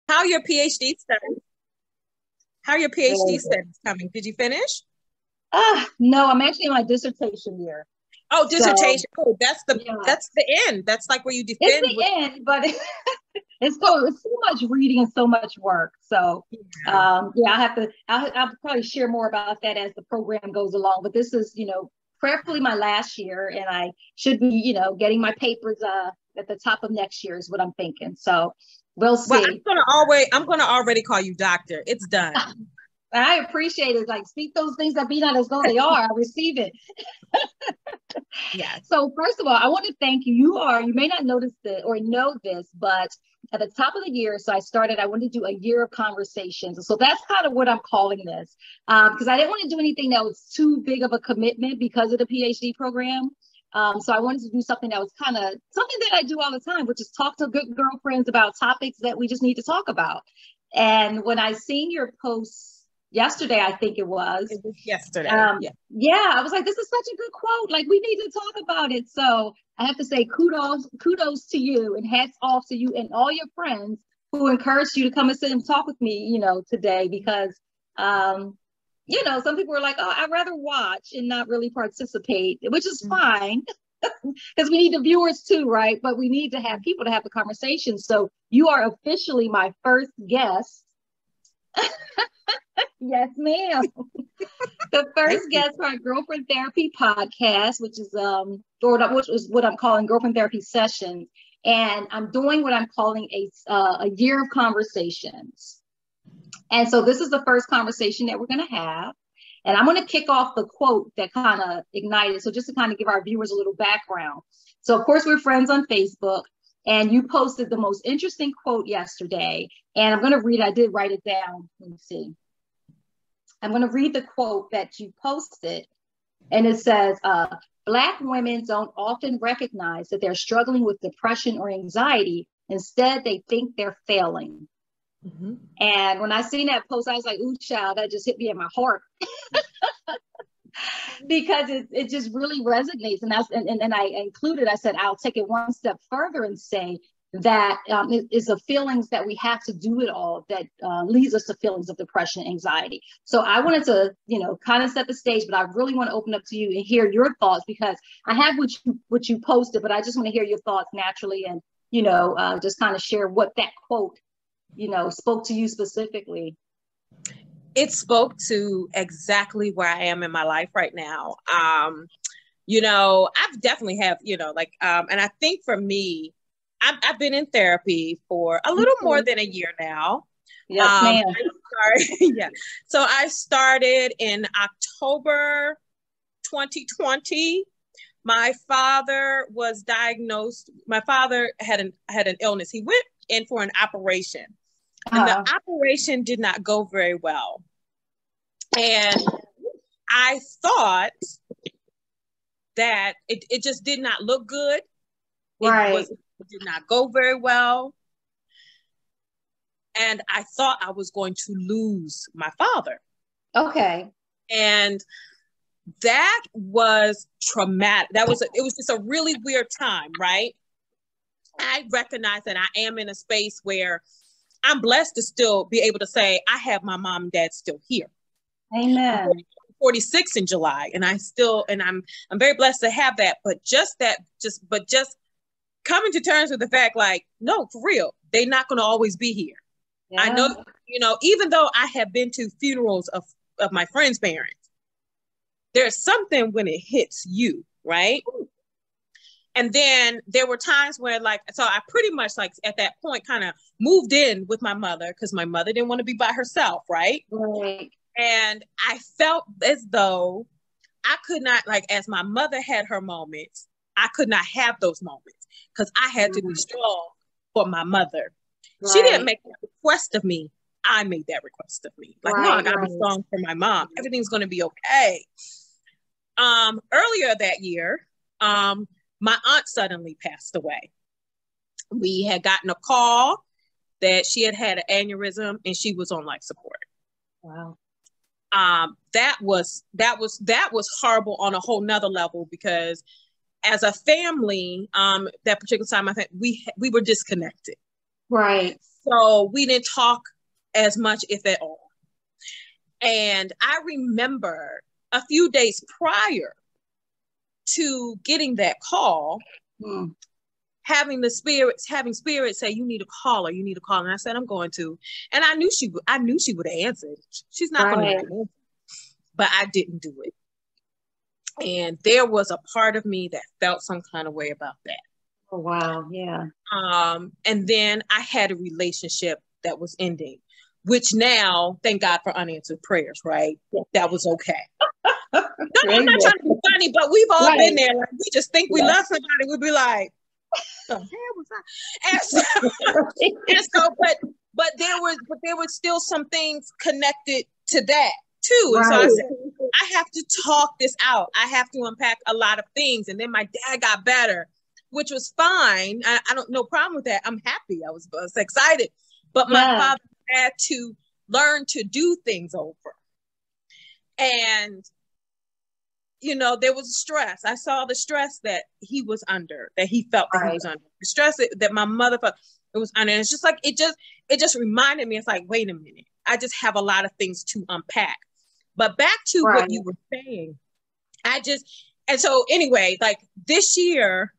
How are your PhD studies? How are your PhD studies coming? Did you finish? No, I'm actually in my dissertation year. Oh, So dissertation. Oh, yeah, that's the end. That's like where you it's defend with. the end, but Oh, it's so much reading and so much work. So yeah. yeah, I'll probably share more about that as the program goes along. But this is, prayerfully my last year, and I should be, getting my papers at the top of next year is what I'm thinking. So we'll Well, see. I'm gonna already call you doctor. It's done. I appreciate it. Like, speak those things that be not as though they are. I receive it. Yes. So first of all, I want to thank you. You may not notice this or know this, but at the top of the year, so I wanted to do a year of conversations. So that's kind of what I'm calling this, because I didn't want to do anything that was too big of a commitment because of the PhD program. So I wanted to do something that was kind of something that I do all the time, which is talk to good girlfriends about topics that we just need to talk about. And when I seen your posts yesterday, I think it was, Yesterday. Yeah. yeah, I was like, this is such a good quote. Like, we need to talk about it. So I have to say kudos to you, and hats off to you and all your friends who encouraged you to come and sit and talk with me, today, because, some people are like, oh, I'd rather watch and not really participate, which is fine because we need the viewers too, right? But we need to have people to have the conversation. So you are officially my first guest. Yes, ma'am. The Thank first you. guest for our Girlfriend Therapy podcast, which is what I'm calling Girlfriend Therapy Sessions, and I'm doing what I'm calling a year of conversations. And so this is the first conversation that we're going to have, and I'm going to kick off the quote that kind of ignited. So just to kind of give our viewers a little background. So of course we're friends on Facebook, and you posted the most interesting quote yesterday, and I'm going to read. I did write it down. Let me see. I'm going to read the quote that you posted, and it says, Black women don't often recognize that they're struggling with depression or anxiety. Instead, they think they're failing. Mm-hmm. And when I seen that post, I was like, ooh, child, that just hit me in my heart. Because it just really resonates. And I included, I said, I'll take it one step further and say that it is the feelings that we have to do it all that leads us to feelings of depression and anxiety. So I wanted to, kind of set the stage, but I really want to open up to you and hear your thoughts, because I have what you posted, but I just want to hear your thoughts naturally, and, just kind of share what that quote, spoke to you specifically. It spoke to exactly where I am in my life right now. I've definitely have, and I think for me, I've been in therapy for a little more than a year now. Yes, ma'am. Yeah. So I started in October 2020. My father was diagnosed. My father had an illness. He went in for an operation, and the operation did not go very well. And I thought that it just did not look good. Right. It did not go very well. And I thought I was going to lose my father. Okay. And that was traumatic. It was just a really weird time, right? I recognize that I am in a space where I'm blessed to still be able to say I have my mom and dad still here. Amen. I'm 46 in July, and I'm very blessed to have that. But just coming to terms with the fact, like, no, for real, they're not going to always be here. Yeah. I know, even though I have been to funerals of my friends' parents, there's something when it hits you, right? And then there were times where, so I pretty much, at that point, kind of moved in with my mother, because my mother didn't want to be by herself, right? Right. And I felt as though I could not, as my mother had her moments, I could not have those moments, because I had to be strong for my mother. Right. She didn't make that request of me. I made that request of me. No, I gotta be strong for my mom. Everything's gonna be okay. Earlier that year, my aunt suddenly passed away. We had gotten a call that she had an aneurysm and she was on life support. Wow. That was horrible on a whole nother level, because as a family, that particular time, I think we were disconnected. Right. So we didn't talk as much, if at all. And I remember a few days prior to getting that call, having spirit say, you need to call her, you need to call her. And I said, I'm going to. And I knew she would have answered. She's not going to answer. But I didn't do it. And there was a part of me that felt some kind of way about that. Oh, wow. Yeah. And then I had a relationship that was ending, which now, thank God for unanswered prayers, right? That was okay. No, I'm not trying to be funny, but we've all been there. Like, we just think we love somebody. We'd be like, the hell was that? But there were still some things connected to that too. And so I said, I have to talk this out. I have to unpack a lot of things. And then my dad got better, which was fine. I don't no problem with that. I'm happy. I was excited. But my father had to learn to do things over. And there was stress. I saw the stress that he was under, that he felt that he was under. The stress that my mother felt it was under. And it's just like, it just reminded me, it's like, wait a minute. I just have a lot of things to unpack. But back to what you were saying, and so anyway, like this year,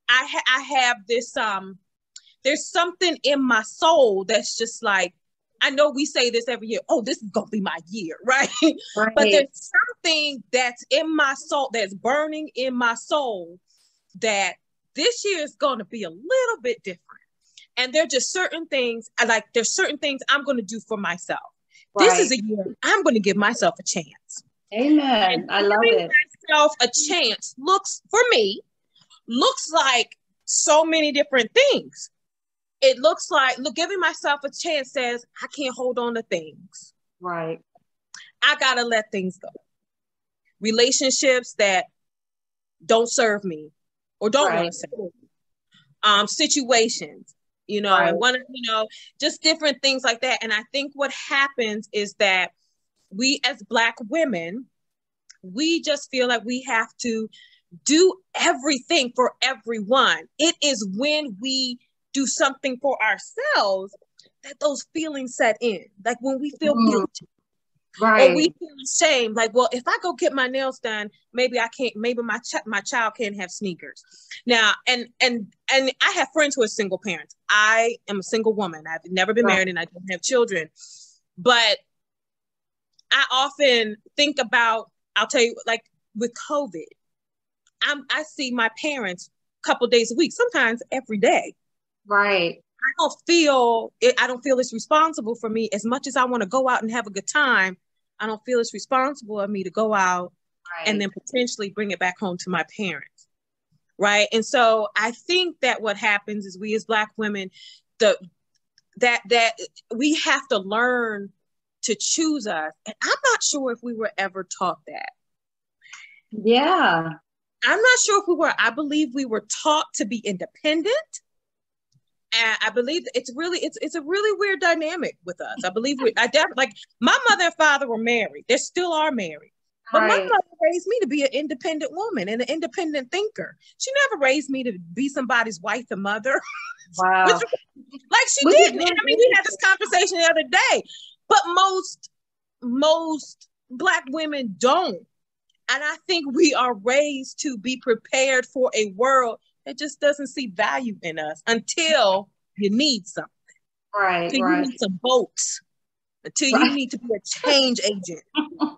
I have this, there's something in my soul that's just like, I know we say this every year, oh, this is going to be my year, right? But there's something that's in my soul, that's burning in my soul, that this year is going to be a little bit different. And there's just certain things, there's certain things I'm going to do for myself. This is a year I'm going to give myself a chance. Amen. And I love it. Myself a chance looks like so many different things. It looks like, giving myself a chance says, I can't hold on to things. Right. I got to let things go. Relationships that don't serve me or don't want to serve me. Situations, and just different things like that. And I think what happens is that we as Black women, we just feel like we have to do everything for everyone. It is when we do something for ourselves that those feelings set in. Like when we feel guilty. Or we feel ashamed, like, well, if I go get my nails done, maybe I can't, maybe my child can't have sneakers. Now, and I have friends who are single parents. I am a single woman. I've never been married and I don't have children. But I often think about, I'll tell you, like with COVID, I see my parents a couple days a week, sometimes every day. Right. I don't feel it's responsible for me as much as I want to go out and have a good time. I don't feel it's responsible of me to go out and then potentially bring it back home to my parents. Right. And so I think that what happens is we as Black women, that we have to learn to choose us. And I'm not sure if we were ever taught that. Yeah. I'm not sure if we were. I believe we were taught to be independent. And I believe it's a really weird dynamic with us. I believe like my mother and father were married. They still are married. But my mother raised me to be an independent woman and an independent thinker. She never raised me to be somebody's wife and mother. Wow. Like she didn't. I mean, we had this conversation the other day. But most Black women don't. And I think we are raised to be prepared for a world that just doesn't see value in us until you need something. Right. Until you need some votes. Until you need to be a change agent.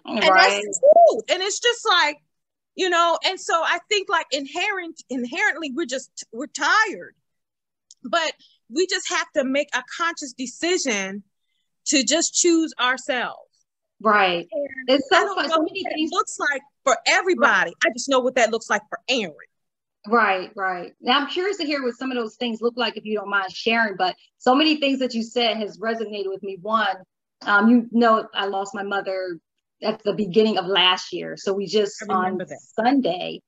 And that's true. And it's just like, and so I think like inherently we're tired. But we just have to make a conscious decision to just choose ourselves. Right. And it's so I don't know what it looks like for everybody. I just know what that looks like for Erin. Right. Now I'm curious to hear what some of those things look like, if you don't mind sharing, but so many things that you said has resonated with me. One, I lost my mother at the beginning of last year. So we just on Sunday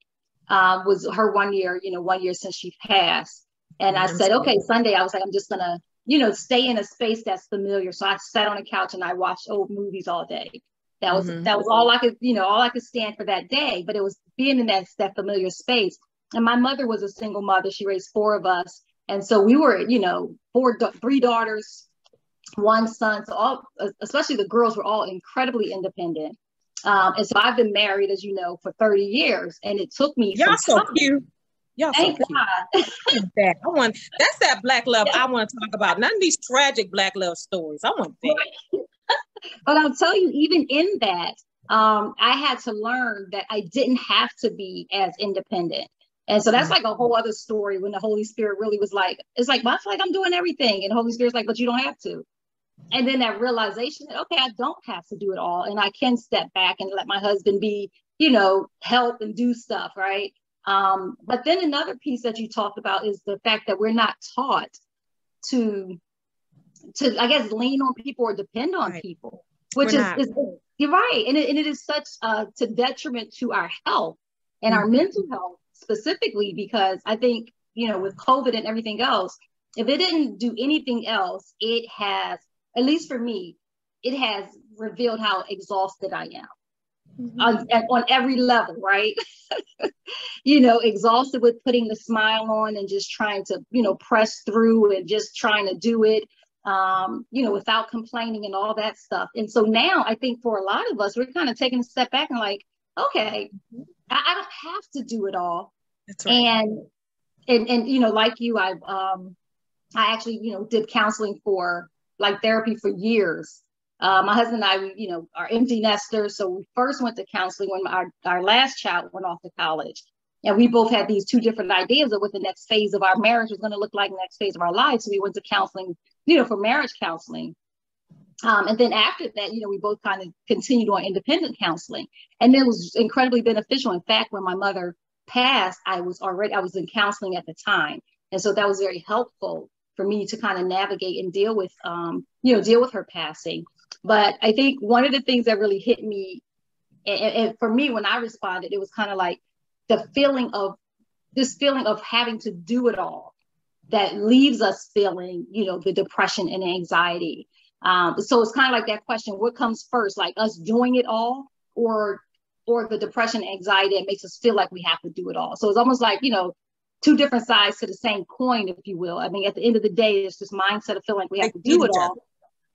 was her 1 year, 1 year since she passed. And I said, okay, Sunday, I was like, I'm just gonna, stay in a space that's familiar. So I sat on the couch and I watched old movies all day. That was all I could, all I could stand for that day. But it was being in that familiar space. And my mother was a single mother. She raised 4 of us. And so we were, you know, three daughters, one son. So all, especially the girls, were all incredibly independent. And so I've been married, as you know, for 30 years, and it took me Y'all so time. cute. Y'all Thank so cute. That. That's that Black love I want to talk about. None of these tragic Black love stories. I want that. Right. But I'll tell you, even in that, I had to learn that I didn't have to be as independent. And so that's like a whole other story when the Holy Spirit really was like, it's like, well, I feel like I'm doing everything. And the Holy Spirit's like, but you don't have to. And then that realization that, okay, I don't have to do it all. And I can step back and let my husband be, you know, help and do stuff, right? But then another piece that you talked about is the fact that we're not taught to I guess, lean on people or depend on people, which is you're right. And it is such to detriment to our health and our mental health specifically, because I think, you know, with COVID and everything else, if it didn't do anything else, it has, at least for me, it has revealed how exhausted I am on every level, right? You know, exhausted with putting the smile on and just trying to, you know, press through and just trying to do it, you know, without complaining and all that stuff. And so now I think for a lot of us, we're kind of taking a step back and like, okay, I don't have to do it all. That's right. And you know, like you, I actually, you know, did counseling for like therapy for years. My husband and I, you know, are empty nesters. So we first went to counseling when our last child went off to college. And we both had these two different ideas of what the next phase of our marriage was going to look like, the next phase of our lives. So we went to counseling, you know, for marriage counseling. And then after that, you know, we both kind of continued on independent counseling. And it was incredibly beneficial. In fact, when my mother passed, I was in counseling at the time. And so that was very helpful for me to kind of navigate and deal with her passing. But I think one of the things that really hit me, and for me, when I responded, it was kind of like the feeling of having to do it all that leaves us feeling, you know, the depression and anxiety. So it's kind of like that question, what comes first, like us doing it all or the depression and anxiety that makes us feel like we have to do it all? So it's almost like, you know, two different sides to the same coin, if you will. I mean, at the end of the day, it's this mindset of feeling like we have to do it all.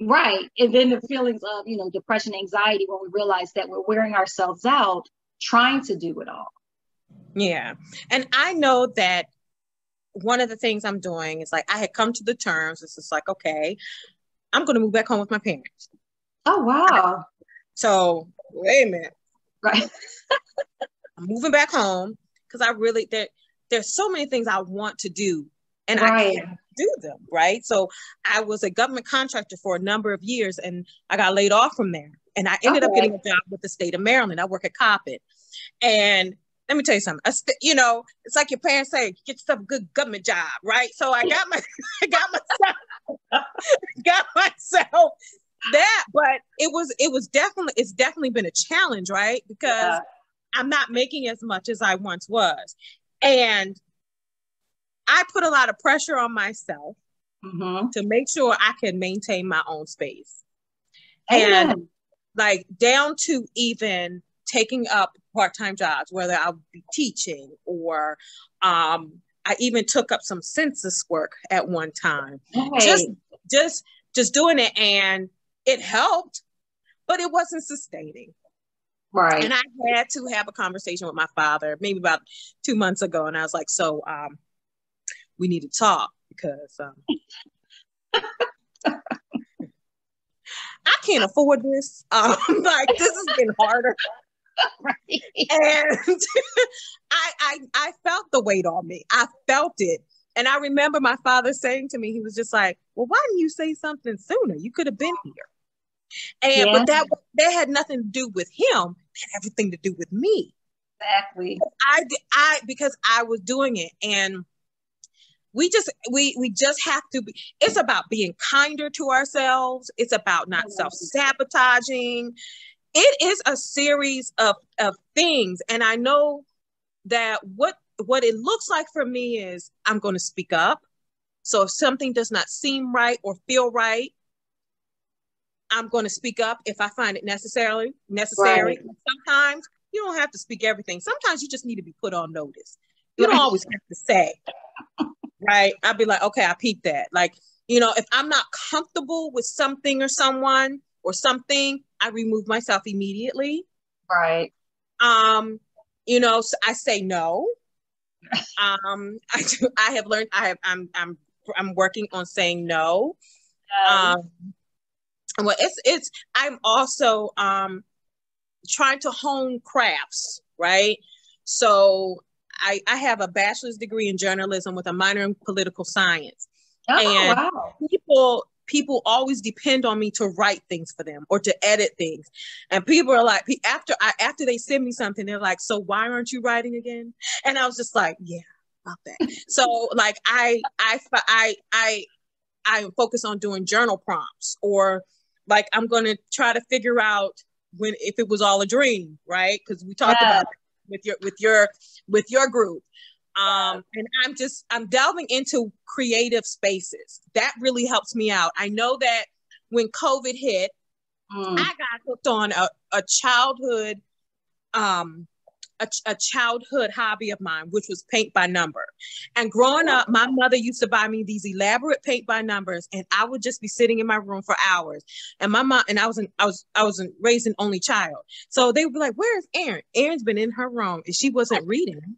Right. And then the feelings of, you know, depression, anxiety, when we realize that we're wearing ourselves out trying to do it all. Yeah. And I know that one of the things I'm doing is like, I had come to the terms, it's just like, okay, I'm going to move back home with my parents. Oh, wow. So wait a minute. Right. I'm moving back home because I really, there's so many things I want to do and I can't do them. Right. So I was a government contractor for a number of years and I got laid off from there. And I ended up getting a job with the state of Maryland. I work at Coppet. And let me tell you something, you know, it's like your parents say, get yourself a good government job, right? So I got myself that, but it's definitely been a challenge, right? Because I'm not making as much as I once was. And I put a lot of pressure on myself to make sure I can maintain my own space. Amen. And like down to even taking up part-time jobs, whether I'll be teaching or I even took up some census work at one time. Just doing it, and it helped, but it wasn't sustaining. Right. And I had to have a conversation with my father maybe about 2 months ago, and I was like, so we need to talk because I can't afford this. Like this has been harder. Right. And I felt the weight on me. I felt it. And I remember my father saying to me, he was just like, well, why didn't you say something sooner? You could have been here. And but that had nothing to do with him. It had everything to do with me. Exactly. Because I was doing it. And we just have to be, it's about being kinder to ourselves. It's about not self-sabotaging. It is a series of things. And I know that what it looks like for me is I'm going to speak up. So if something does not seem right or feel right, I'm going to speak up if I find it necessary. Right. Sometimes you don't have to speak everything. Sometimes you just need to be put on notice. You don't always have to say. Right. I'd be like, okay, I peeped that. Like, you know, if I'm not comfortable with something or someone or something, I remove myself immediately. Right. You know, so I say no. I have learned, I'm working on saying no. Yes. Um, well, I'm also, trying to hone crafts, right? So I have a bachelor's degree in journalism with a minor in political science. Oh, And wow. people always depend on me to write things for them or to edit things. And people are like, after they send me something, they're like, so why aren't you writing again? And I was just like, yeah, about that. So like I focus on doing journal prompts, or like I'm going to try to figure out if it was all a dream, right? Because we talked about that with your group. And I'm delving into creative spaces. That really helps me out. I know that when COVID hit, I got hooked on a childhood a childhood hobby of mine, which was paint by number. And growing up, my mother used to buy me these elaborate paint by numbers, and I would just be sitting in my room for hours. And my mom, and I was raised an only child, so they would be like, "Where's Erin? Erin's been in her room, and she wasn't reading.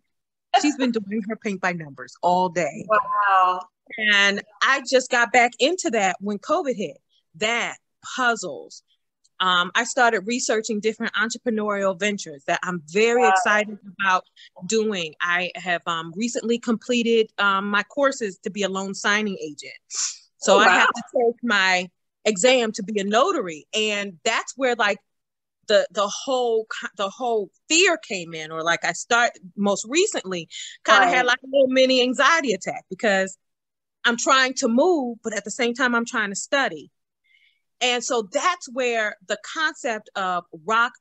She's been doing her paint by numbers all day." Wow. And I just got back into that when COVID hit. That puzzles. I started researching different entrepreneurial ventures that I'm very excited about doing. I have recently completed my courses to be a loan signing agent. So I have to take my exam to be a notary. And that's where like the whole fear came in, or like I most recently kind of had like a little mini anxiety attack, because I'm trying to move, but at the same time, I'm trying to study. And so that's where the concept of rock,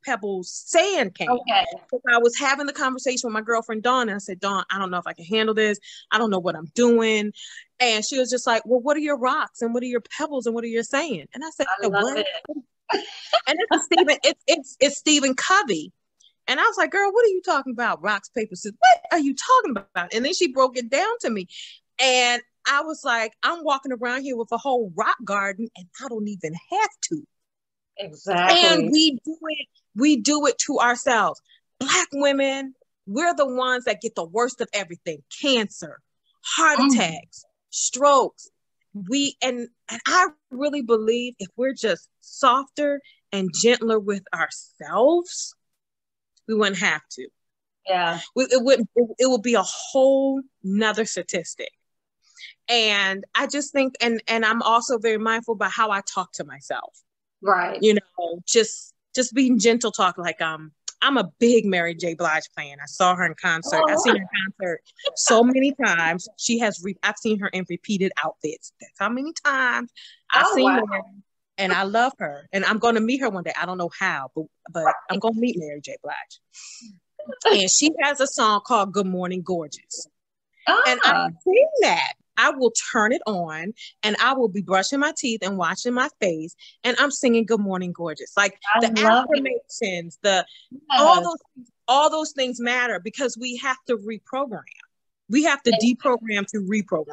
pebbles, sand came. Okay. So I was having the conversation with my girlfriend, Dawn, and I said, Dawn, I don't know if I can handle this. I don't know what I'm doing. And she was just like, well, what are your rocks and what are your pebbles and what are you saying? And I said, I love what? it. And it's Stephen Covey. And I was like, girl, what are you talking about? Rocks, paper, scissors. What are you talking about? And then she broke it down to me. And I was like, I'm walking around here with a whole rock garden and I don't even have to. Exactly. And we do it to ourselves. Black women, we're the ones that get the worst of everything. Cancer, heart attacks, strokes. And I really believe if we're just softer and gentler with ourselves, we wouldn't have to. Yeah. It would be a whole nother statistic. And I just think, and I'm also very mindful about how I talk to myself. Right. You know, just being gentle talk. Like, I'm a big Mary J. Blige fan. I saw her in concert. I've seen her in concert so many times. I've seen her in repeated outfits. That's how many times I've seen her. And I love her. And I'm going to meet her one day. I don't know how, but I'm going to meet Mary J. Blige. And she has a song called Good Morning Gorgeous. And I sing that. I will turn it on and I will be brushing my teeth and washing my face. And I'm singing Good Morning Gorgeous. Like the affirmations, all those things matter, because we have to reprogram. We have to deprogram to reprogram.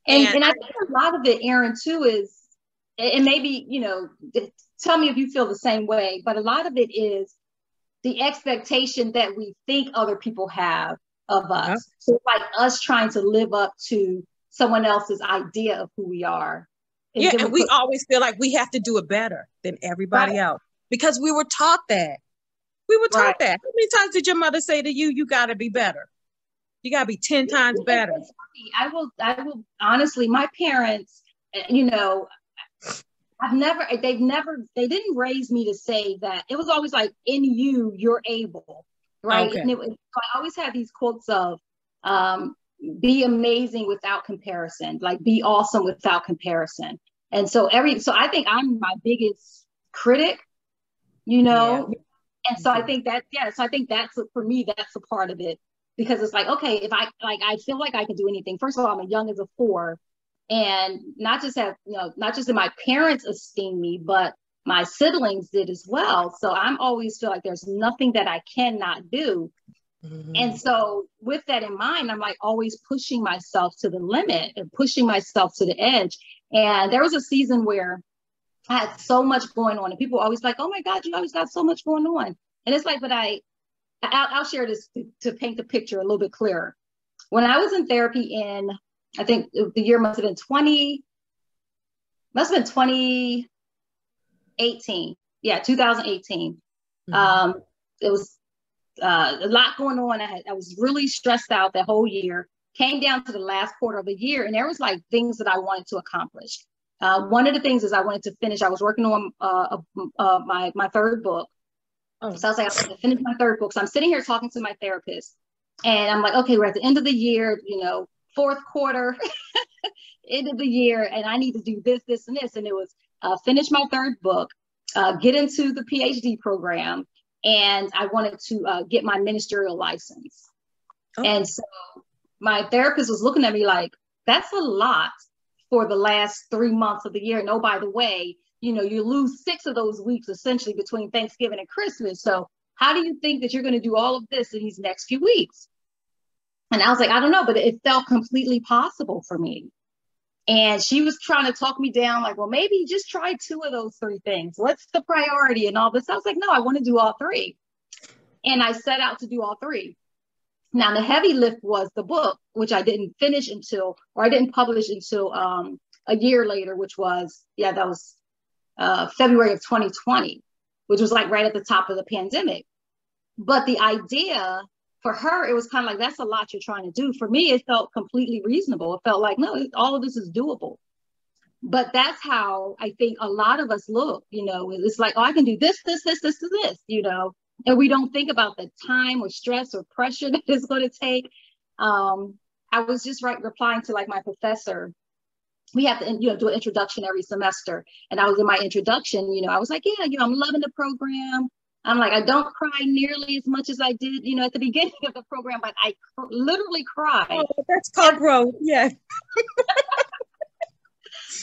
And I think a lot of it, Erin, too, is, and maybe, you know, tell me if you feel the same way, but a lot of it is the expectation that we think other people have of us. So like us trying to live up to someone else's idea of who we are. And we always feel like we have to do it better than everybody else, because we were taught that. We were taught that. How many times did your mother say to you, you got to be better? You got to be 10 times better. I will honestly, my parents, you know, they didn't raise me to say that. It was always like, in you, you're able. Right. Okay. And I always had these quotes of be amazing without comparison, like be awesome without comparison. And so I think I'm my biggest critic, you know. Yeah. And so I think that's for me, that's a part of it, because it's like, okay, if I feel like I can do anything. First of all, I'm a young as a 4, and not just that my parents esteem me, but my siblings did as well. So I'm always feel like there's nothing that I cannot do. And so with that in mind, I'm like always pushing myself to the limit and pushing myself to the edge. And there was a season where I had so much going on and people were always like, oh my God, you always got so much going on. And it's like, but I'll share this to paint the picture a little bit clearer. When I was in therapy I think the year must have been 2018. Yeah, 2018. It was a lot going on. I was really stressed out that whole year. Came down to the last quarter of the year, and there was like things that I wanted to accomplish. One of the things is I wanted to finish. I was working on my third book. So I was like, I'm going to finish my third book. So I'm sitting here talking to my therapist, and I'm like, okay, we're at the end of the year, fourth quarter, end of the year, and I need to do this, this, and this. And it was finish my third book, get into the PhD program, and I wanted to get my ministerial license. And so my therapist was looking at me like, that's a lot for the last 3 months of the year. And oh, by the way, you lose 6 of those weeks essentially between Thanksgiving and Christmas. So how do you think that you're going to do all of this in these next few weeks? And I was like, I don't know, but it felt completely possible for me. And she was trying to talk me down like, well, maybe just try 2 of those 3 things. What's the priority and all this? I was like, no, I want to do all 3. And I set out to do all 3. Now, the heavy lift was the book, which I didn't finish I didn't publish until a year later, which was, that was February of 2020, which was like right at the top of the pandemic. But the idea for her, it was kind of like, that's a lot you're trying to do. For me, it felt completely reasonable. It felt like, no, all of this is doable. But that's how I think a lot of us look, it's like, oh, I can do this, this, this, this, this, and we don't think about the time or stress or pressure that it's going to take. I was just replying to like my professor. We have to, do an introduction every semester. And I was in my introduction, I was like, yeah, I'm loving the program. I'm like, I don't cry nearly as much as I did, at the beginning of the program, but I literally cried. Oh, that's called growth. Yeah.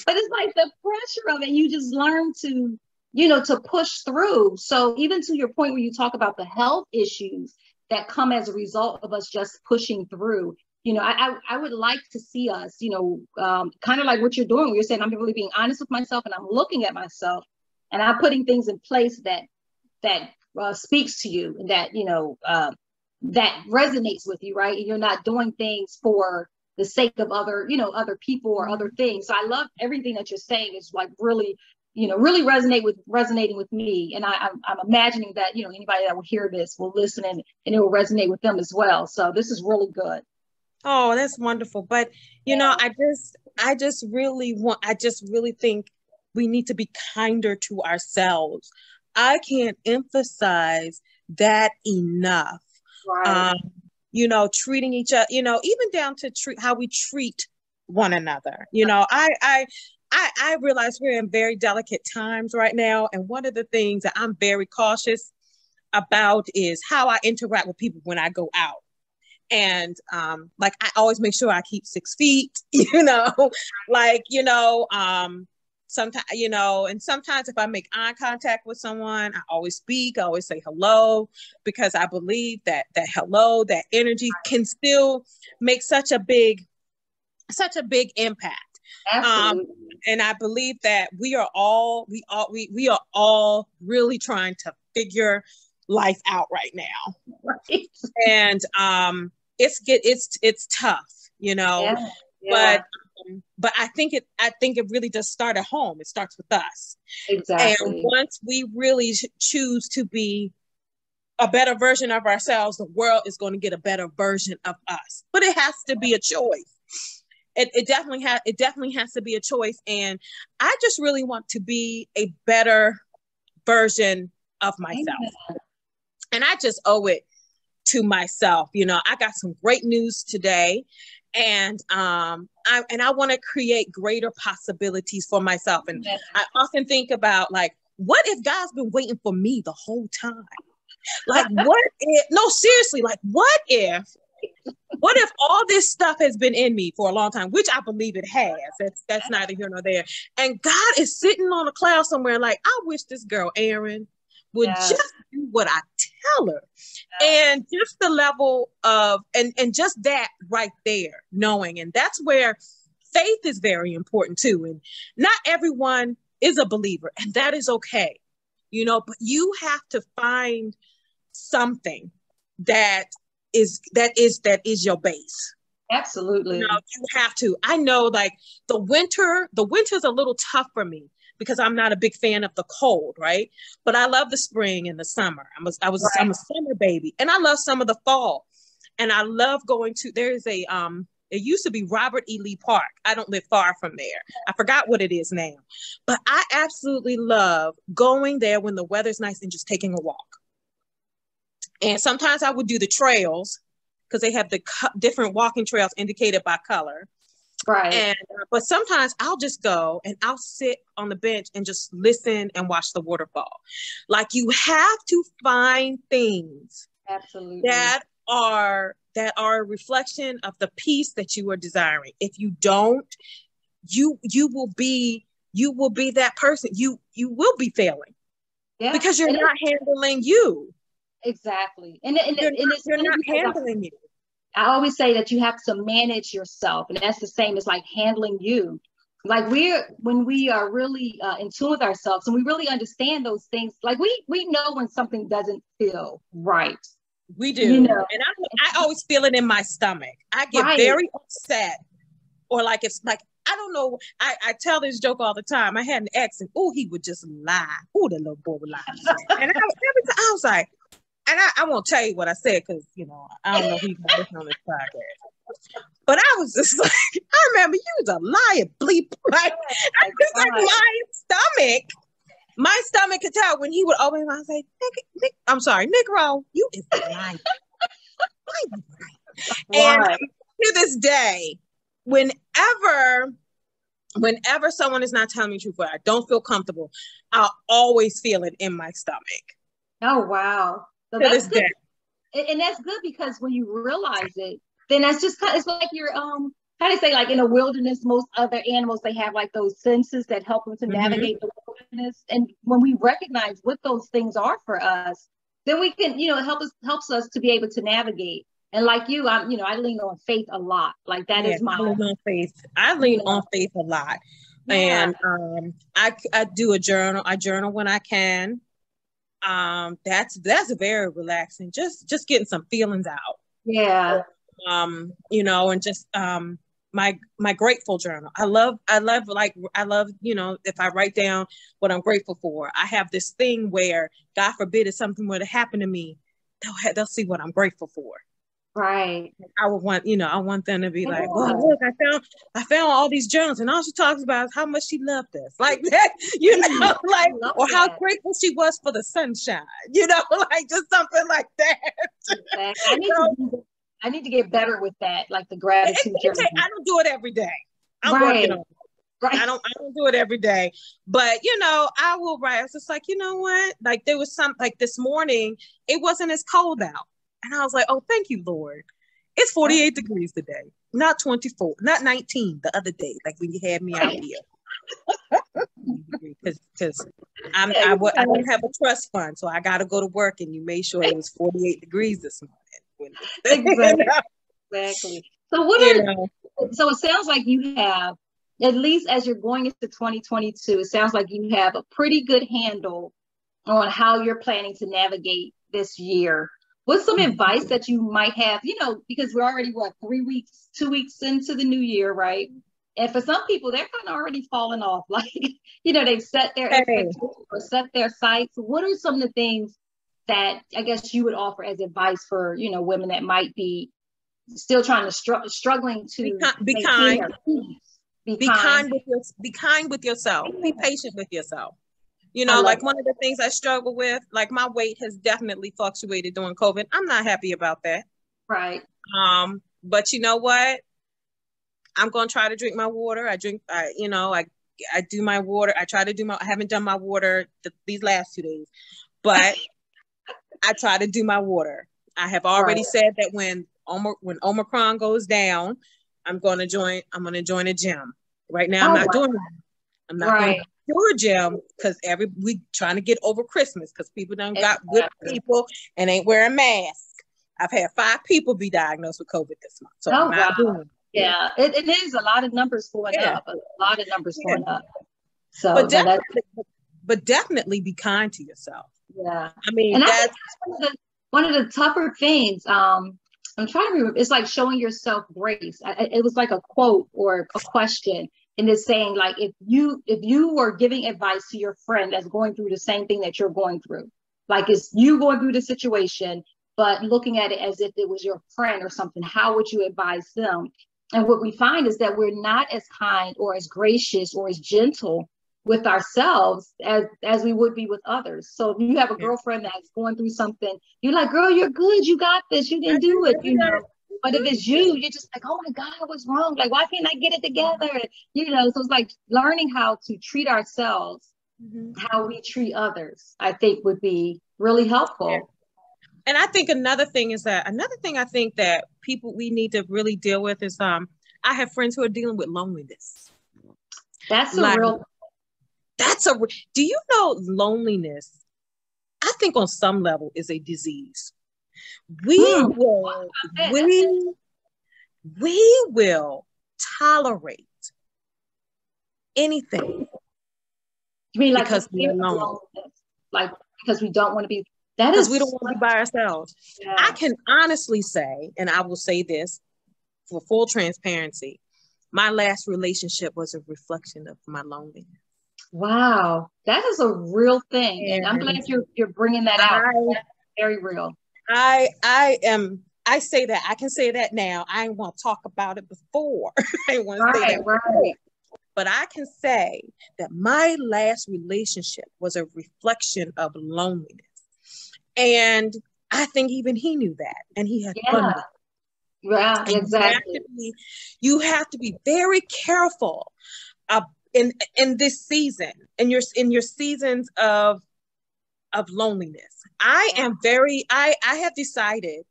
But it's like the pressure of it. You just learn to, to push through. So even to your point where you talk about the health issues that come as a result of us just pushing through, I would like to see us, kind of like what you're doing, where you're saying, I'm really being honest with myself and I'm looking at myself and I'm putting things in place that speaks to you and that, that resonates with you, right? And you're not doing things for the sake of other people or other things. So I love everything that you're saying is like really, really resonating with me. And I'm imagining that, anybody that will hear this will listen and it will resonate with them as well. So this is really good. Oh, that's wonderful. But, I just really think we need to be kinder to ourselves. I can't emphasize that enough. Right. Treating each other, even down to how we treat one another. I realize we're in very delicate times right now. And one of the things that I'm very cautious about is how I interact with people when I go out. And I always make sure I keep 6 feet, sometimes, and sometimes if I make eye contact with someone, I always speak, I always say hello, because I believe that hello, that energy can still make such a big impact. Absolutely. And I believe that we are all really trying to figure life out right now. Right. And it's tough, Yeah. but I think it really does start at home. It starts with us. Exactly. And once we really choose to be a better version of ourselves, the world is going to get a better version of us. But it has to be a choice. It definitely has to be a choice. And I just really want to be a better version of myself. Amen. And I just owe it to myself. I got some great news today. And I want to create greater possibilities for myself. And I often think about what if God's been waiting for me the whole time? What if all this stuff has been in me for a long time, which I believe it has. That's neither here nor there. And God is sitting on a cloud somewhere I wish this girl, Erin, would just do what I color. And just the level of, and just that right there, knowing, and that's where faith is very important too. And not everyone is a believer, and that is okay, you know, but you have to find something that is your base. Absolutely. You know, you have to. I know, like the winter's a little tough for me because I'm not a big fan of the cold, right? But I love the spring and the summer. I'm a summer baby, and I love some of the fall. And I love going to, there's a it used to be Robert E. Lee Park. I don't live far from there. I forgot what it is now, but I absolutely love going there when the weather's nice and just taking a walk. And sometimes I would do the trails because they have the different walking trails indicated by color. Right. And but sometimes I'll just go and I'll sit on the bench and just listen and watch the waterfall. Like, you have to find things absolutely that are a reflection of the peace that you are desiring. If you don't, you will be that person. You will be failing. Yeah. Because you're not handling you. Exactly. And you're not handling you. I always say that you have to manage yourself, and that's the same as like handling you. Like when we are really in tune with ourselves and we really understand those things, like we know when something doesn't feel right. We do. You know? And I always feel it in my stomach. I get very upset, or like, it's like, I don't know. I tell this joke all the time. I had an ex, and he would just lie. The little boy would lie. And I was like, and I won't tell you what I said because, you know, I don't know who you can listen on this podcast. But I was just like, I remember you was a liar, bleep. Like, I was like, my stomach could tell when he would open his mouth and say, Nick, I'm sorry, Negro, you is a liar. And to this day, whenever someone is not telling me the truth, I don't feel comfortable, I'll always feel it in my stomach. Oh, wow. So that's good. And that's good, because when you realize it, then that's just it's like you're how do you say, like in a wilderness, most other animals, they have like those senses that help them to navigate the wilderness. And when we recognize what those things are for us, then we can, you know, it helps us to be able to navigate. And like you, I lean on faith a lot. Like that is my. I lean on faith. I lean on faith a lot. Yeah. And I do a journal. I journal when I can. That's very relaxing. Just getting some feelings out. Yeah. You know, and just my grateful journal. I love, you know, if I write down what I'm grateful for. I have this thing where, God forbid, if something were to happen to me, they'll see what I'm grateful for. Right. I want them to be like, oh, look, I found all these journals, and all she talks about is how much she loved us, like that, you know, like, or how grateful she was for the sunshine, you know, like just something like that. Exactly. I need to get better with that, like the gratitude journal. I don't do it every day. I'm working on it. Right. I don't do it every day, but you know, I will write. I was just like, you know what? Like there was like this morning, it wasn't as cold out. And I was like, oh, thank you, Lord. It's 48 degrees today, not 24, not 19 the other day, like when you had me out here. Because I don't have a trust fund, so I got to go to work, and you made sure it was 48 degrees this morning. Exactly. So so it sounds like you have, at least as you're going into 2022, it sounds like you have a pretty good handle on how you're planning to navigate this year. What's some advice that you might have, you know, because we're already, 2 weeks into the new year, right? And for some people, they're kind of already falling off. Like, you know, they've set their expectations or set their sights. What are some of the things that I guess you would offer as advice for, you know, women that might be still trying to struggling to be kind. Be kind with yourself. Be patient with yourself. You know, like one of the things I struggle with, like my weight has definitely fluctuated during COVID. I'm not happy about that. Right. But you know what? I'm going to try to drink my water. I do my water. I haven't done my water these last 2 days, but I try to do my water. I have already said that when Omicron goes down, I'm going to join a gym. Right now, I'm not doing that. I'm not going to pure gym because we trying to get over Christmas because people done got good people and ain't wearing masks. I've had 5 people be diagnosed with COVID this month. So I'm not doing it. Yeah, it is a lot of numbers going up. A lot of numbers going up. So, but definitely be kind to yourself. Yeah, I mean, and that's one of the tougher things. I'm trying to remember. It's like showing yourself grace. It was like a quote or a question, and it's saying like if you were giving advice to your friend that's going through the same thing that you're going through, like it's you going through the situation, but looking at it as if it was your friend or something, how would you advise them? And what we find is that we're not as kind or as gracious or as gentle with ourselves as we would be with others. So if you have a girlfriend that's going through something, you're like, girl, you're good. You got this. You can do it, you know. But if it's you're just like, oh my God, what's wrong? Like, why can't I get it together? You know, so it's like learning how to treat ourselves, how we treat others, I think would be really helpful. Yeah. And I think another thing I think that we need to really deal with is I have friends who are dealing with loneliness. That's do you know loneliness? I think on some level is a disease. We will tolerate anything. You mean like because we're alone? Like because we don't want to be. Because we don't want to be by ourselves. Yeah. I can honestly say, and I will say this for full transparency, my last relationship was a reflection of my loneliness. Wow, that is a real thing, and I'm glad you're bringing that out. That's very real. I say that. I can say that now. I didn't want to talk about it before. I didn't want to say that. Right. But I can say that my last relationship was a reflection of loneliness. And I think even he knew that, and he had fun with it. Yeah, and exactly. You have to be very careful in this season, in your seasons of loneliness. I have decided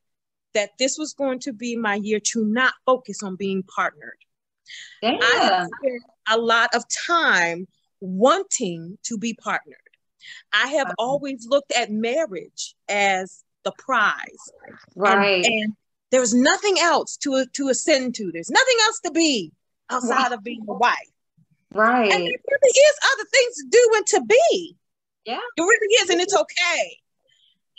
that this was going to be my year to not focus on being partnered. Yeah. I have spent a lot of time wanting to be partnered. I have always looked at marriage as the prize. Right. And there's nothing else to ascend to. There's nothing else to be outside of being a wife. Right. And there really is other things to do and to be. Yeah. It really is, and it's okay.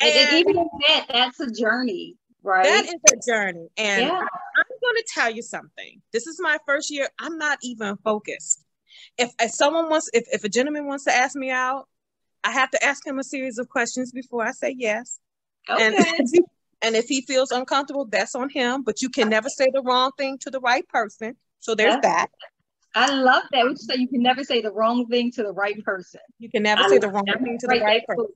And even in that's a journey, right? That is a journey. And I'm going to tell you something. This is my first year. I'm not even focused. If a gentleman wants to ask me out, I have to ask him a series of questions before I say yes. Okay. And if he feels uncomfortable, that's on him. But you can never say the wrong thing to the right person. So there's that. I love that. Which say you can never say the wrong thing to the right person. You can never say the wrong thing to the right person.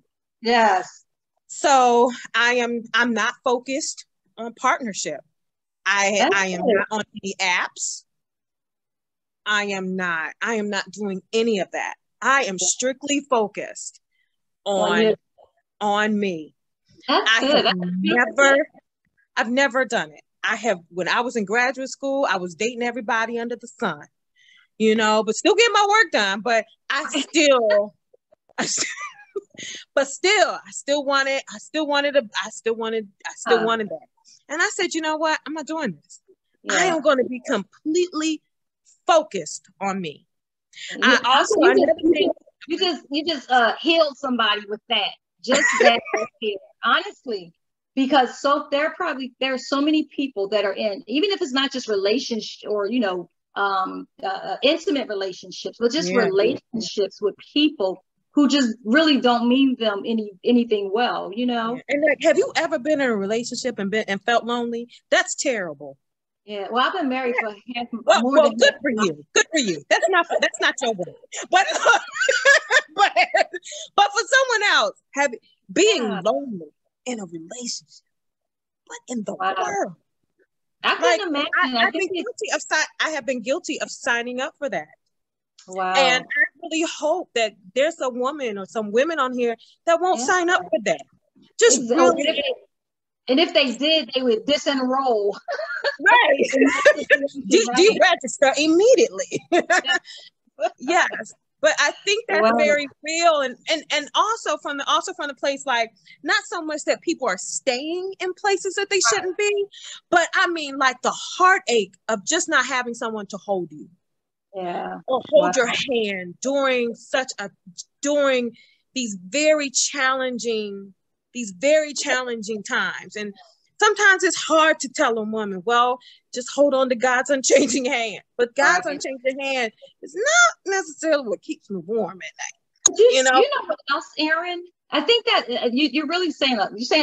Yes. So I'm not focused on partnership. I am not on any apps. I am not doing any of that. I am strictly focused on me. I've never done it. When I was in graduate school, I was dating everybody under the sun, but still getting my work done. But I still wanted that. And I said, you know what? I'm not doing this. Yeah. I am going to be completely focused on me. You just healed somebody with that. Just that here, honestly, because there's so many people that are in, even if it's not just relationship or intimate relationships, but just relationships with people who just really don't mean them anything well, And have you ever been in a relationship and felt lonely? That's terrible. Yeah, well, I've been married for more than good for you. Good for you. That's not your way. But but for someone else, being lonely in a relationship, what in the world? I couldn't imagine. I have been guilty of signing up for that. Wow. And I really hope that there's a woman or some women on here that won't sign up for that. Just really. And if they did, they would disenroll. Right. Deregister immediately. Yes. But I think that's very real, and also from the place, like, not so much that people are staying in places that they shouldn't be, but I mean, like, the heartache of just not having someone to hold you, or hold your hand during these very challenging times. And sometimes it's hard to tell a woman, well, just hold on to God's unchanging hand. But God's unchanging hand is not necessarily what keeps me warm at night. You know what else, Erin? I think that you're really saying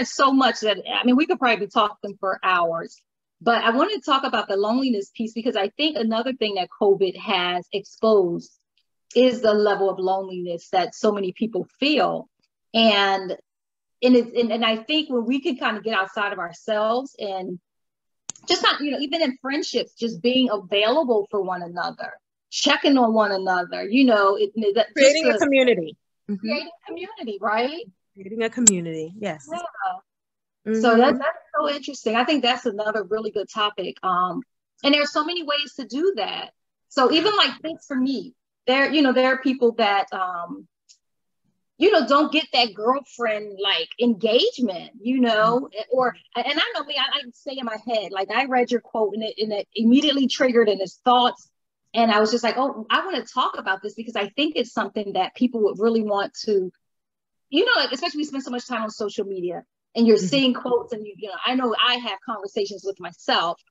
so much that, I mean, we could probably be talking for hours. But I wanted to talk about the loneliness piece, because I think another thing that COVID has exposed is the level of loneliness that so many people feel. And I think when we can kind of get outside of ourselves and just not, even in friendships, just being available for one another, checking on one another, creating a community. Creating a community, right? Creating a community, yes. Yeah. So that's so interesting. I think that's another really good topic. And there's so many ways to do that. So even like things for me, there are people that don't get that girlfriend like engagement, or, and I know me, I say in my head, like, I read your quote and it immediately triggered in his thoughts. And I was just like, oh, I want to talk about this, because I think it's something that people would really want to, like, especially we spend so much time on social media and you're seeing quotes, and I know I have conversations with myself.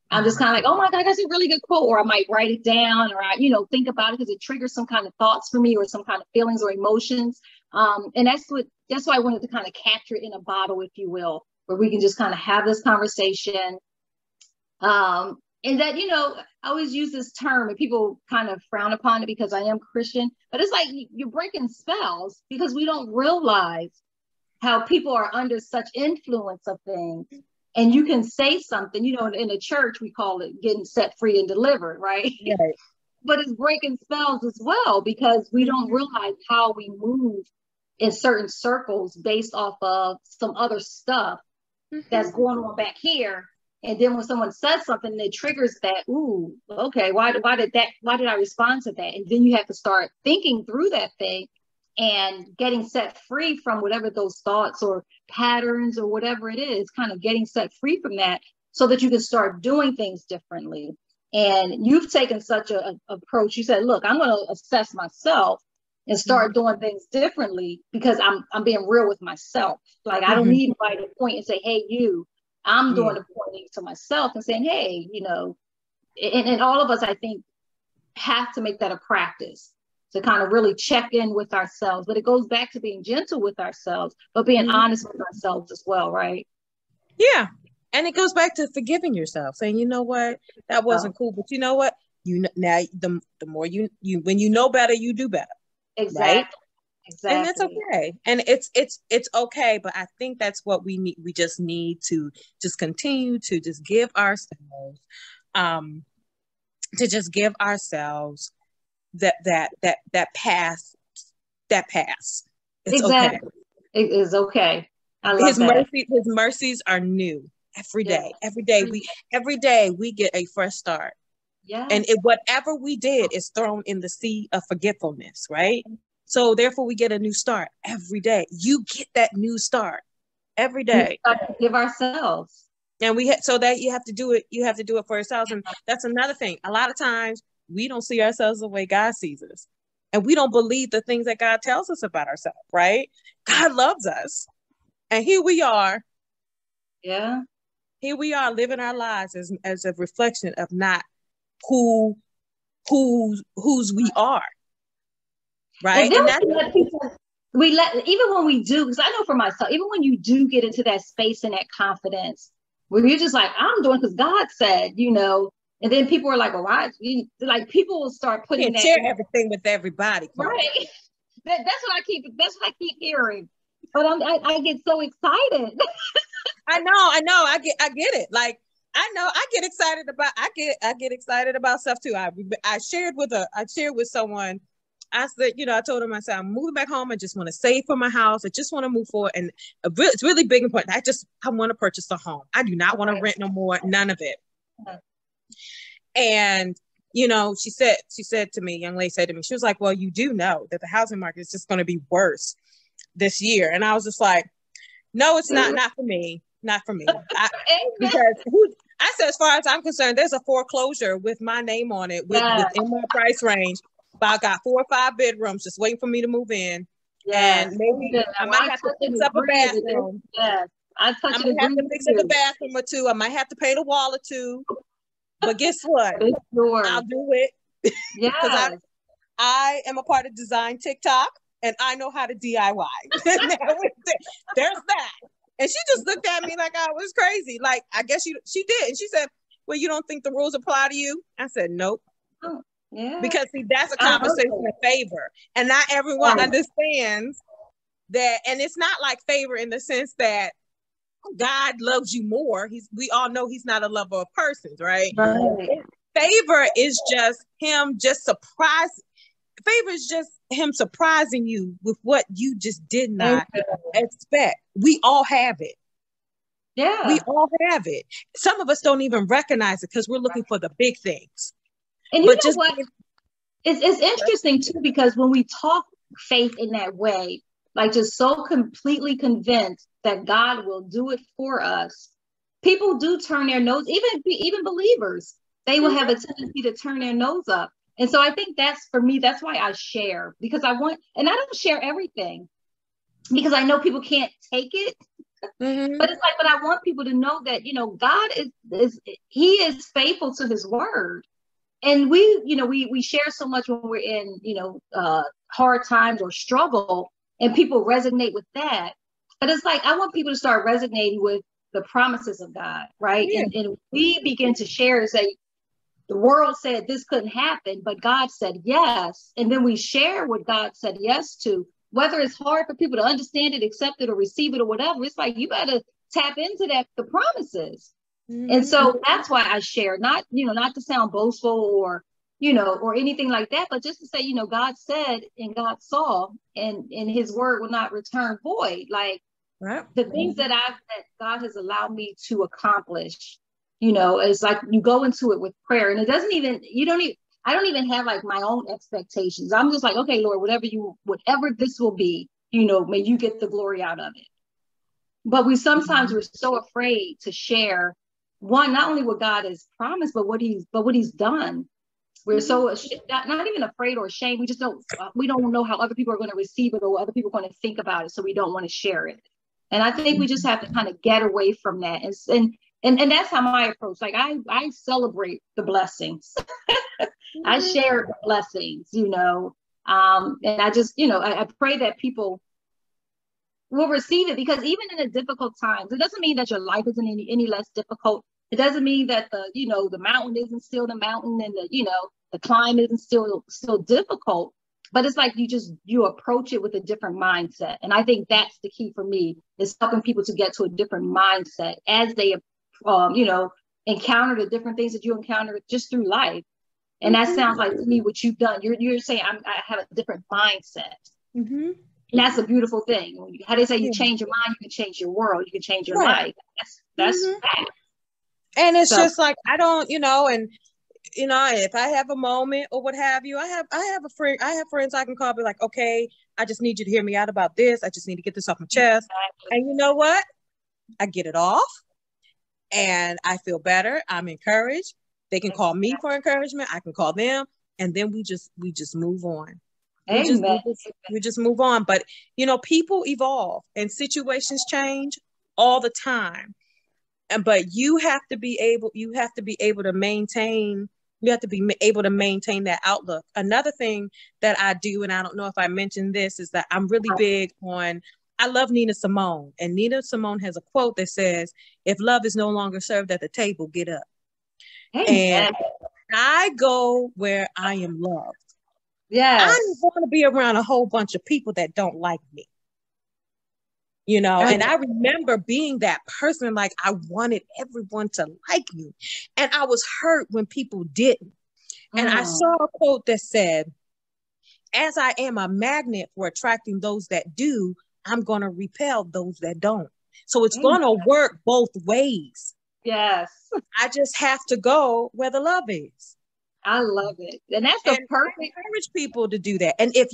I'm just kind of like, oh my God, that's a really good quote. Or I might write it down, or I, think about it, because it triggers some kind of thoughts for me, or some kind of feelings or emotions. And that's why I wanted to kind of capture it in a bottle, if you will, where we can just kind of have this conversation. And that, I always use this term, and people kind of frown upon it because I am Christian, but it's like you're breaking spells, because we don't realize how people are under such influence of things. And you can say something, in the church, we call it getting set free and delivered, right? Right. But it's breaking spells as well, because we don't realize how we move in certain circles based off of some other stuff that's going on back here. And then when someone says something, it triggers that, ooh, okay, why did I respond to that? And then you have to start thinking through that thing and getting set free from whatever those thoughts or patterns or whatever it is, kind of getting set free from that, so that you can start doing things differently. And you've taken such a approach. You said, look, I'm going to assess myself and start doing things differently, because I'm being real with myself. Like, I don't need anybody to point and say, hey, you. I'm doing the pointing to myself and saying, hey, and all of us, I think, have to make that a practice, to kind of really check in with ourselves. But it goes back to being gentle with ourselves, but being honest with ourselves as well, right? Yeah. And it goes back to forgiving yourself, saying, you know what, that wasn't cool, but you know what, now the more you when you know better, you do better. Exactly. Right? Exactly. And that's okay. And it's okay. But I think that's what we need. We just need to just continue to just give ourselves, that pass. It's okay. It is okay. I love that. His mercies are new every day. Every day we get a fresh start. Yeah. And whatever we did is thrown in the sea of forgetfulness, right? So therefore we get a new start every day. You get that new start every day. We have to give ourselves. And so that you have to do it for yourselves. And that's another thing. A lot of times we don't see ourselves the way God sees us. And we don't believe the things that God tells us about ourselves, right? God loves us. And here we are. Yeah. Here we are living our lives as a reflection of not whose we are. Right. And we let even when we do, because I know for myself, even when you do get into that space and that confidence where you're just like, I'm doing because God said, and then people are like, well, why? Like, people will start putting that. Share everything with everybody. Right. That's what I keep hearing. But I get so excited. I know. I get it. Like, I know I get excited about stuff too. I shared with someone. I said, I told him, I said, I'm moving back home. I just want to save for my house. I just want to move forward. And it's really big and important. I want to purchase a home. I do not want to rent no more. None of it. And you know, she said to me, young lady said to me, she was like, well, you do know that the housing market is just going to be worse this year. And I was just like, no, it's not for me. Not for me. Because I said, as far as I'm concerned, there's a foreclosure with my name on it within my price range. But I got 4 or 5 bedrooms just waiting for me to move in. Yes. And maybe I might have to fix up a bathroom. Yes. I might have to fix up a bathroom or two. I might have to paint a wall or two. But guess what? I'll do it. Because I am a part of Design TikTok and I know how to DIY. There's that. And she just looked at me like I was crazy. Like, I guess she did. And she said, well, you don't think the rules apply to you? I said, nope. Oh, yeah. Because see, that's a conversation of favor. And not everyone understands that. And it's not like favor in the sense that God loves you more. We all know he's not a lover of persons, right? Favor is just him surprising you with what you just did not expect. We all have it. Yeah. We all have it. Some of us don't even recognize it because we're looking for the big things. And you know what? It's interesting too, because when we talk faith in that way, like just so completely convinced that God will do it for us, people do turn their nose, even believers, they will have a tendency to turn their nose up. And so I think that's, for me, that's why I share, because I don't share everything because I know people can't take it. But it's like, but I want people to know that, you know, God he is faithful to his word. And we share so much when we're in, hard times or struggle, and people resonate with that. But it's like, I want people to start resonating with the promises of God, right? Yeah. And we begin to share and say, the world said this couldn't happen, but God said yes. And then we share what God said yes to, whether it's hard for people to understand it, accept it, or receive it, or whatever. It's like, you got to tap into the promises. And so that's why I share, not to sound boastful or anything like that, but just to say, God said and God saw, and his word will not return void. Like the things that God has allowed me to accomplish, it's like you go into it with prayer, and I don't even have like my own expectations. I'm just like, okay, Lord, whatever this will be, may you get the glory out of it. But we're so afraid to share not only what God has promised, but what he's done. We're so not even afraid or ashamed. We don't know how other people are going to receive it or what other people are going to think about it. So we don't want to share it. And I think we just have to kind of get away from that. And that's how my approach, like I celebrate the blessings. I share the blessings, and I just, I pray that people will receive it, because even in the difficult times, it doesn't mean that your life isn't any less difficult. It doesn't mean that the mountain isn't still the mountain, and the climb isn't still difficult. But it's like you approach it with a different mindset. And I think that's the key for me, is helping people to get to a different mindset as they, encounter the different things that you encounter just through life. And that sounds like to me what you've done. You're saying I have a different mindset. And that's a beautiful thing. How they say you change your mind, you can change your world, you can change your life. That's that. And it's just like, I don't, and if I have a moment or what have you, I have friends I can call, be like, okay, I just need you to hear me out about this. I just need to get this off my chest. And you know what? I get it off and I feel better. I'm encouraged. They can call me for encouragement. I can call them. And then we just move on. We just move on. But, people evolve and situations change all the time. But you have to be able to maintain that outlook. Another thing that I do, and I don't know if I mentioned this, is that I'm really big on, I love Nina Simone. And Nina Simone has a quote that says, if love is no longer served at the table, get up. And I go where I am loved. Yes. I don't want to be around a whole bunch of people that don't like me. And I remember being that person, like I wanted everyone to like me. And I was hurt when people didn't. And I saw a quote that said, as I am a magnet for attracting those that do, I'm going to repel those that don't. So it's going to work both ways. Yes. I just have to go where the love is. I love it. And that's And the perfect. I encourage people to do that. And if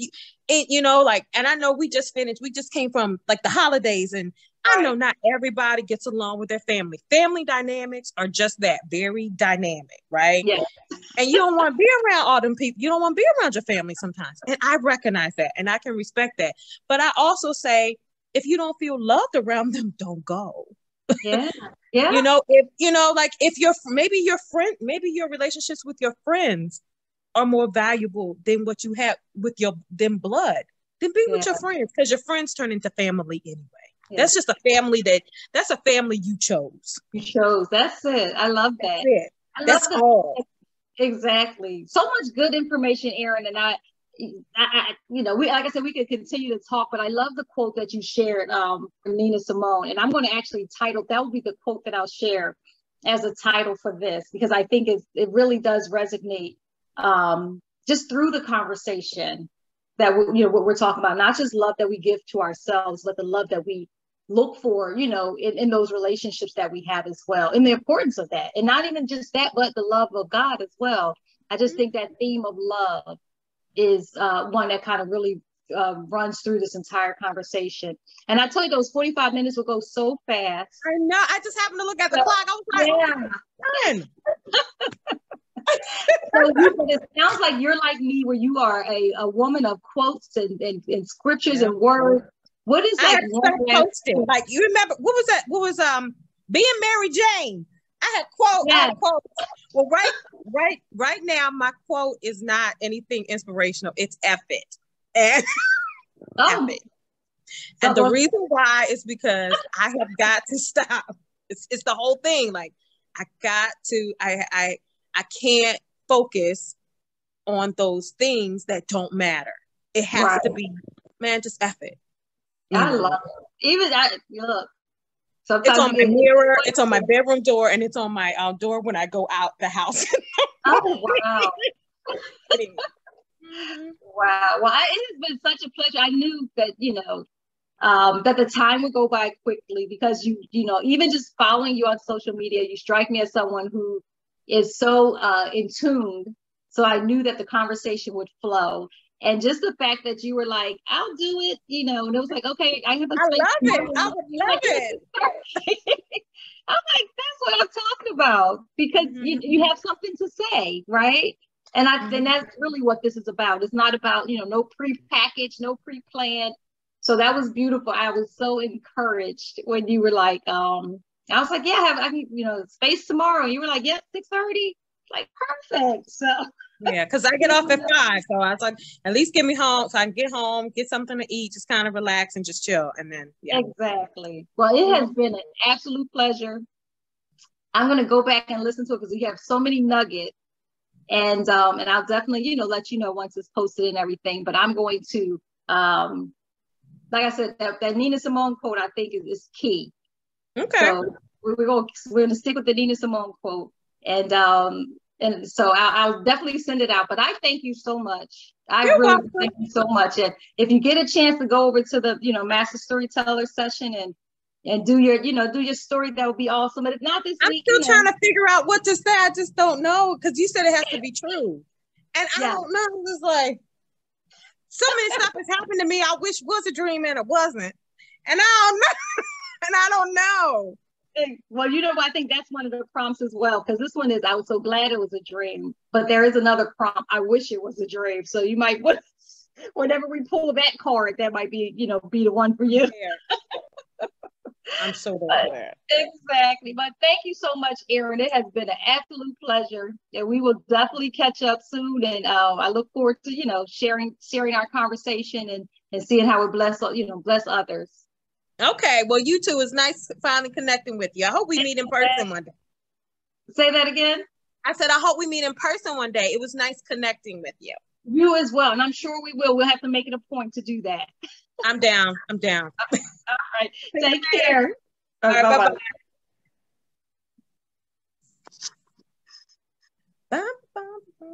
you know, like, and I know we just came from like the holidays, and I know not everybody gets along with their family. Family dynamics are just that, very dynamic, right? Yeah. And you don't want to be around all them people. You don't want to be around your family sometimes. And I recognize that, and I can respect that. But I also say, if you don't feel loved around them, don't go. Yeah. Yeah. You know, if you know, like if maybe your relationships with your friends are more valuable than what you have with them blood, then be with your friends, because your friends turn into family anyway. Yeah. That's just a family that's a family you chose. You chose. That's it. I love that. That's it. That's all. Exactly. So much good information, Erin. And I you know, like I said, we could continue to talk, but I love the quote that you shared from Nina Simone. And I'm going to actually that will be the quote that I'll share as a title for this, because I think it really does resonate just through the conversation that you know, what we're talking about, not just love that we give to ourselves, but the love that we look for, you know, in those relationships that we have as well, and the importance of that. And not even just that, but the love of God as well. I just think that theme of love is one that kind of really runs through this entire conversation. And I tell you, those 45 minutes will go so fast. I know. I just happened to look at the clock. I was like, yeah. So it sounds like you're like me, where you are a woman of quotes and scriptures and words. What is that? Like, you remember what was that? What was Being Mary Jane? I had quotes. Yeah. I had quotes. Well, right now, my quote is not anything inspirational. It's F it. And F it. And the reason why is because I have got to stop. It's the whole thing. Like, I can't focus on those things that don't matter. It has to be, man, just F it. I love it. Even look. It's on my mirror, it's on my bedroom door, and it's on my door when I go out the house. Oh, wow. Wow. Well, it has been such a pleasure. I knew that, you know, that the time would go by quickly, because you know, even just following you on social media, you strike me as someone who is so in tune. So I knew that the conversation would flow. And just the fact that you were like, I'll do it, you know, and it was like, okay, I have a space. I would love it. I'm like, that's what I'm talking about, because you have something to say, right? And and that's really what this is about. It's not about, you know, no pre-packaged, no pre-planned. So that was beautiful. I was so encouraged when you were like, I was like, yeah, I mean, you know, space tomorrow. You were like, yeah, 6:30. Like, perfect. So yeah, because I get off at 5. So I was like, at least get me home so I can get home, get something to eat, just kind of relax and just chill. And then, yeah. Exactly. Well, it has been an absolute pleasure. I'm going to go back and listen to it, because we have so many nuggets. And I'll definitely, you know, let you know once it's posted and everything. But I'm going to, like I said, that Nina Simone quote, I think is key. Okay. So we're going to stick with the Nina Simone quote. And so I'll definitely send it out. But I thank you so much. You're welcome. Thank you so much. And if you get a chance to go over to the, you know, Master Storyteller session and do your story, that would be awesome. But if not this week, I'm still trying to figure out what to say. I just don't know, because you said it has to be true, and I don't know. It's like so many stuff has happened to me. I wish was a dream and it wasn't, and I don't know. And I don't know. Well, you know, I think that's one of the prompts as well, because this one is, I was so glad it was a dream, but there is another prompt, I wish it was a dream. So you might, whenever we pull that card, that might be, you know, be the one for you. I'm so glad for that. Exactly. But thank you so much, Erin. It has been an absolute pleasure. And we will definitely catch up soon. And I look forward to, you know, sharing our conversation and seeing how it bless others. Okay. Well, you too. It's nice finally connecting with you. I hope we meet in person one day. Say that again. I said, I hope we meet in person one day. It was nice connecting with you. You as well. And I'm sure we will. We'll have to make it a point to do that. I'm down. All right. Take care. All right. Bye-bye. Bye.